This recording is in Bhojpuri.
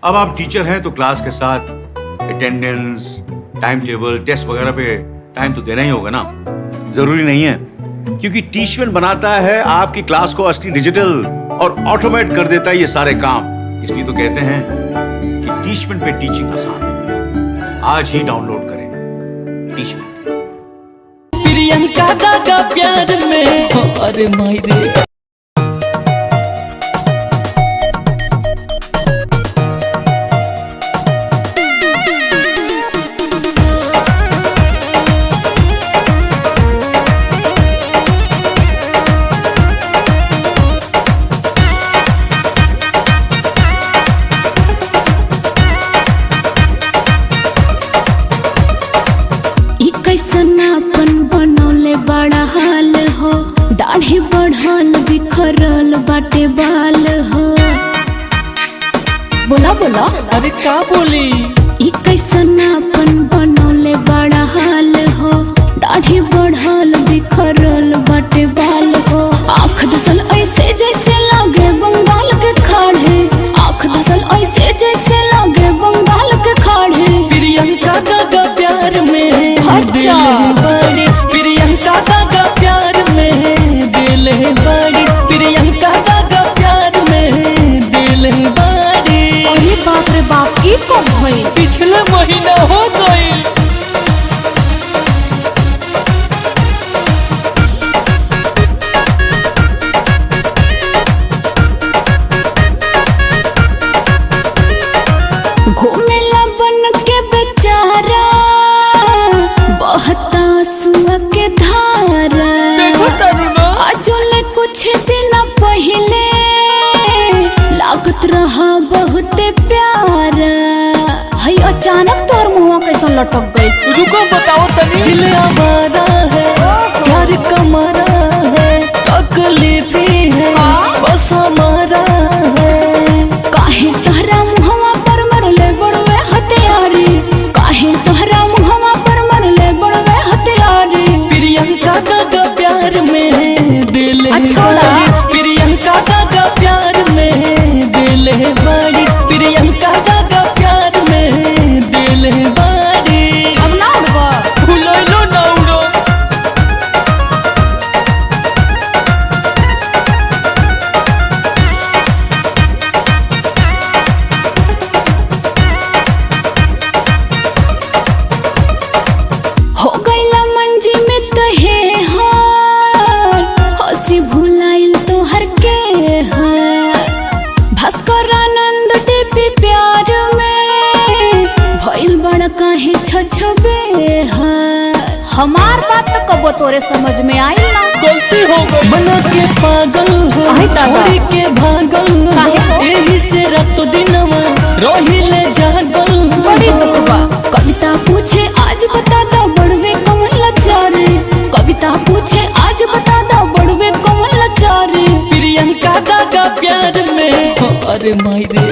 अब आप टीचर हैं तो क्लास के साथ अटेंडेंस, टाइम टेबल, टेस्ट वगैरह पे टाइम तो देना ही होगा ना। जरूरी नहीं है, क्योंकि टीचमेंट बनाता है आपकी क्लास को असली डिजिटल और ऑटोमेट कर देता है ये सारे काम। इसलिए तो कहते हैं कि टीचमेंट पे टीचिंग आसान है। आज ही डाउनलोड करें टीचमेंट। प्रियंका दागा प्यार में, अरे माई रे। कैसनापन बनौले बड़ा हाल हो, दाढ़ी बढ़ल बिखरल बाटे बाल हो। बोला बोला, अरे का बोली? ई कैसनापन बनौले बड़ा हाल हो, दाढ़ी बढ़ल बिखरल बाटे बाल हो। आँख दसल ऐसे जैसे लगे बंगाल के खाड़े, आँख दसल ऐसे जैसे लगे बंगाल के खाड़े। प्रियंका दागा प्यार में अच्छा। बड़ी प्रियंका दागा प्यार में दिल है बड़ी, प्रियंका दागा प्यार में दिल है बड़ी। अरे बाप रे बाप, ई कब भइल? पिछले महीना हो गई। घूमेला बन के बेचारा, बहता सुआ के धारा। देखो तरुणा, अजोले कुछ दिन पहले लागत रहा बहुत प्यारा। हई अचानक तोर मुँह कैसे लटक गई? रुको बताओ तनी। दिल आवारा है, प्यार कमारा है, तकलीफ है बस हमारा है। काहे तोहरा मुहवा पर मरले बड़वे हथियारी, काहे तोहरा मुहवा पर मरले बड़वे हथियारी। प्रियंका दागा प्यार में दिल है बड़ी, प्रियंका दागा प्यार में दिल है बड़ी, प्रियंका दागा प्यार में दिल है बड़ी। अब ना उड़वा, भुलैलो ना उड़ो। हो गईला मंजी में तो है हार, हंसी भुलाइल तो हर के हार। भास्कर आनंद देवी प्यार में भइल बड़ा काहे छछबे हार। हमार बात तो कबो तोरे समझ में आई ना। गलती हो गई, बना के पागल हो, छोड़ के भागल हो, यही से रात दिनवा रोहिले जागल। बड़ी दुख बा। कविता पूछे आज बता दो बड़वे कौन लाचारे, कविता पूछे आज बता दो बड़वे कौन लाचारे। प्रियंका दागा प्यार में, अरे माई रे।